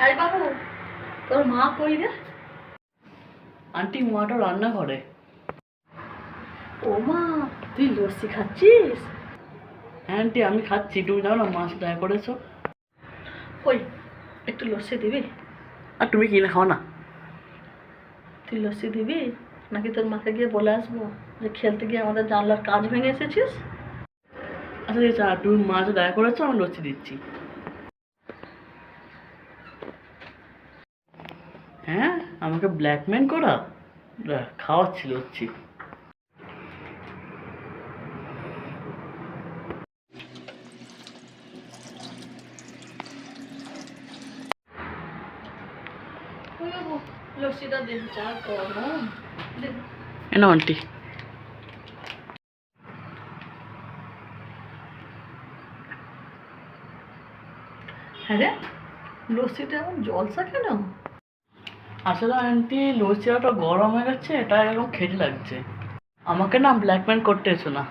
এই বাবু, তোর মা কই রে? আন্টি মাটা রান্না করে। ও মা, তুই লস্যি খাচ্ছিস? হ্যাঁ আন্টি আমি খাচ্ছি, তুমি জানো না মাছ ট্রাই করেছো। ওই একটু লস্যি দিবি? আর তুমি কিনে খাও না। তুই লস্যি দিবি নাকি তোর মাকে গিয়ে বলে আসবো যে খেলতে গিয়ে আমাদের জানলার কাজ ভেঙে এসেছিস? আচ্ছা ঠিক আছে, তুমি মাছ ট্রাই করেছো, আমি লস্যি দিচ্ছি। হ্যাঁ, আমাকে ব্ল্যাকমেল করা, খাওয়াচ্ছি লস্যি। ওই বাবু, লস্যিটা দে, যা গরম। দে। এনো আন্টি। হ্যাঁ রে, লস্যিটা এমন জলসা কেন? আসলে আন্টি লস্যিটা গরম হয়ে গেছে, এটা এরকম খেতে লাগছে। আমাকে না ব্ল্যাকমেল করতে এসো না।